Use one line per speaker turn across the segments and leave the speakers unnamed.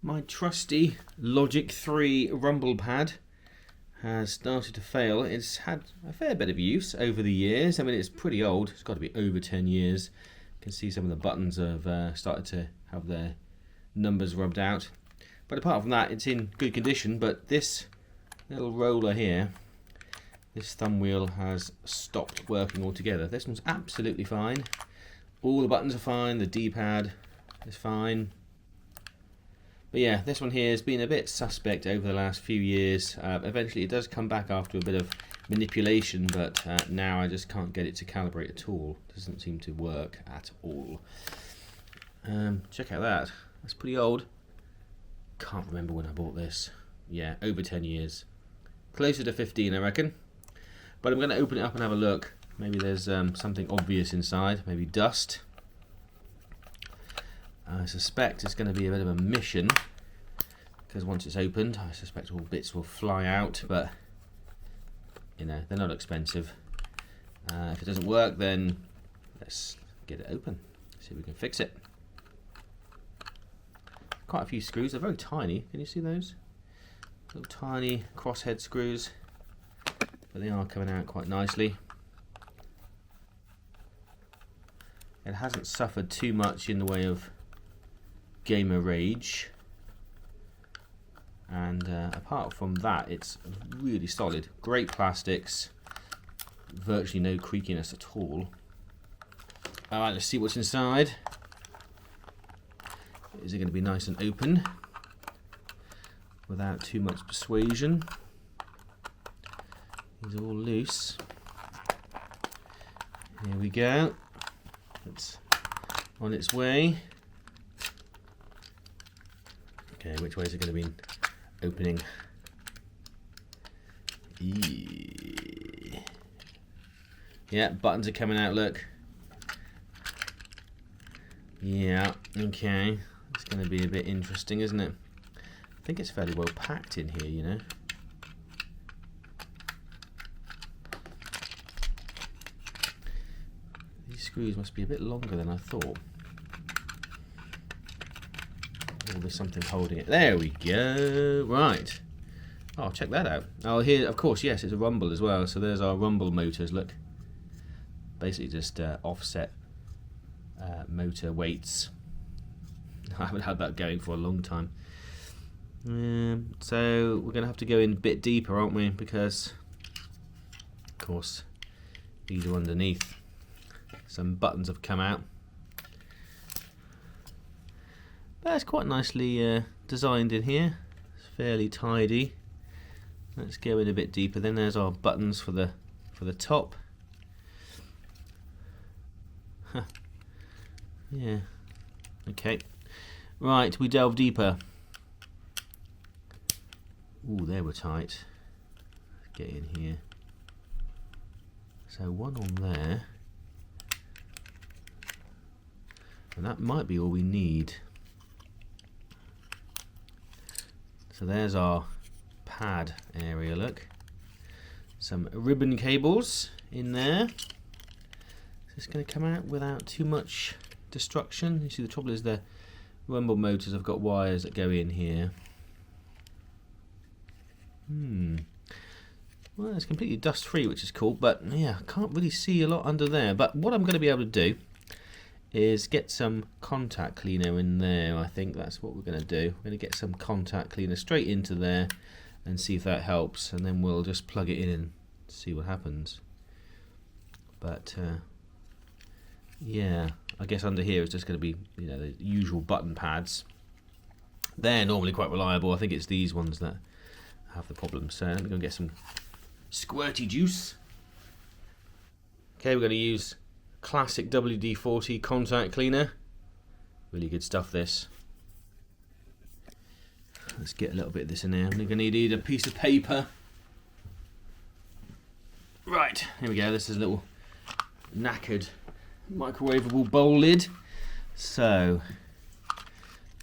My trusty Logic 3 rumble pad has started to fail. It's had a fair bit of use over the years. I mean, it's pretty old. It's got to be over 10 years. You can see some of the buttons have started to have their numbers rubbed out. But apart from that, it's in good condition. But this little roller here, this thumb wheel has stopped working altogether. This one's absolutely fine. All the buttons are fine. The D-pad is fine. But yeah, this one here has been a bit suspect over the last few years. Eventually it does come back after a bit of manipulation, but now I just can't get it to calibrate at all. It doesn't seem to work at all. Check out that. That's pretty old. Can't remember when I bought this. Yeah, over 10 years. Closer to 15, I reckon. But I'm going to open it up and have a look. Maybe there's something obvious inside. Maybe dust. I suspect it's going to be a bit of a mission, because once it's opened I suspect all bits will fly out, but you know, they're not expensive. If it doesn't work, then let's get it open, see if we can fix it. Quite a few screws. They're very tiny. Can you see those? Little tiny crosshead screws, but they are coming out quite nicely. It hasn't suffered too much in the way of gamer rage, and apart from that, it's really solid. Great plastics, virtually no creakiness at all. Alright, let's see what's inside. Is it going to be nice and open without too much persuasion? These are all loose. Here we go. It's on its way. Okay, which way is it going to be opening? Yeah, buttons are coming out, look. Yeah, okay. It's going to be a bit interesting, isn't it? I think it's fairly well packed in here, you know. These screws must be a bit longer than I thought. There's something holding it. There we go. Right. Oh, check that out. Oh, here, of course, yes, it's a rumble as well. So there's our rumble motors. Look, basically just offset motor weights. I haven't had that going for a long time. So we're going to have to go in a bit deeper, aren't we? Because, of course, these are underneath. Some buttons have come out. That's quite nicely designed in here. It's fairly tidy. Let's go in a bit deeper. Then there's our buttons for the top. Huh. Yeah. Okay. Right, we delve deeper. Ooh, they were tight. Let's get in here. So one on there, and that might be all we need. So there's our pad area, look. Some ribbon cables in there. Is this going to come out without too much destruction? You see, the trouble is the rumble motors have got wires that go in here. Well, it's completely dust free, which is cool, but yeah, I can't really see a lot under there. But what I'm going to be able to do is get some contact cleaner in there. I think that's what we're going to do. We're going to get some contact cleaner straight into there and see if that helps, and then we'll just plug it in and see what happens. But yeah, I guess under here it's just going to be, you know, the usual button pads. They're normally quite reliable. I think it's these ones that have the problem. So let me go and get some squirty juice. Okay, we're going to use classic WD-40 contact cleaner. Really good stuff, this. Let's get a little bit of this in there. I'm going to need a piece of paper. Right, here we go. This is a little knackered microwavable bowl lid. So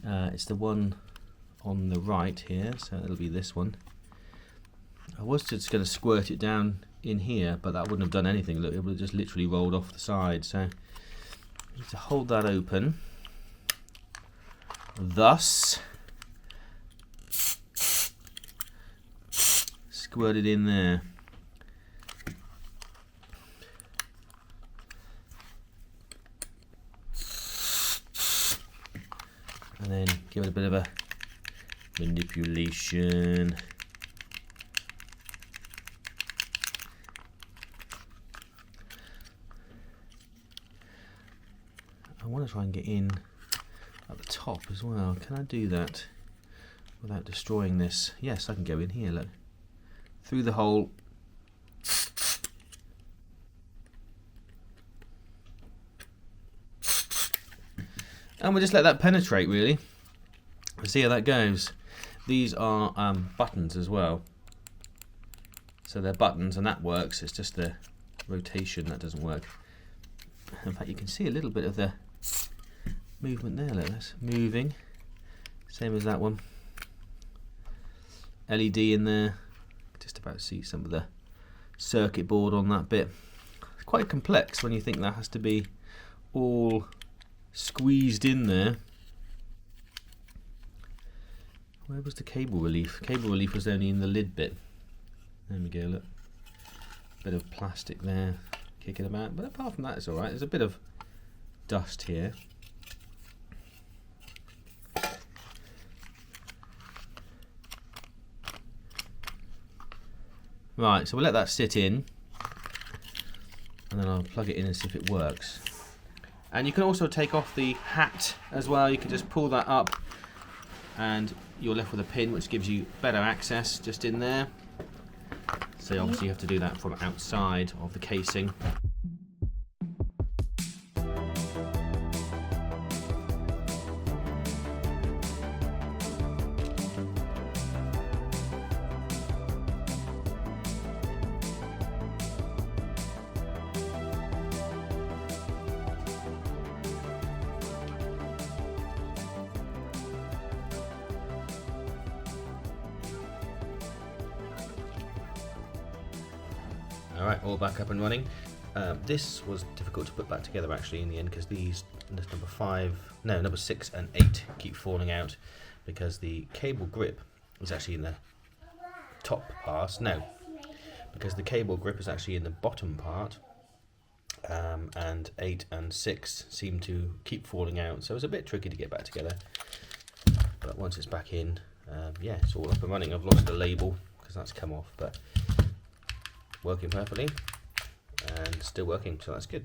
it's the one on the right here, so it'll be this one. I was just going to squirt it down in here, but that wouldn't have done anything. Look, it would have just literally rolled off the side. So I need to hold that open. Thus, squirted in there. And then give it a bit of a manipulation. I want to try and get in at the top as well. Can I do that without destroying this? Yes, I can go in here, look. Through the hole. And we'll just let that penetrate, really. We'll see how that goes. These are buttons as well. So they're buttons and that works. It's just the rotation that doesn't work. In fact, you can see a little bit of the movement there. Look, that's moving. Same as that one. LED in there. Just about see some of the circuit board on that bit. It's quite complex when you think that has to be all squeezed in there. Where was the cable relief? Cable relief was only in the lid bit. There we go, look. Bit of plastic there kicking about, but apart from that it's alright. There's a bit of dust here. Right, so we'll let that sit in and then I'll plug it in and see if it works. And you can also take off the hat as well. You can just pull that up and you're left with a pin which gives you better access just in there. So obviously you have to do that from outside of the casing. Alright, all back up and running. This was difficult to put back together actually in the end because these number 6 and 8 keep falling out because the cable grip is actually in the top part. No, because the cable grip is actually in the bottom part, and 8 and 6 seem to keep falling out, so it's a bit tricky to get back together. But once it's back in, yeah, it's all up and running. I've lost the label because that's come off, but working perfectly and still working, so that's good.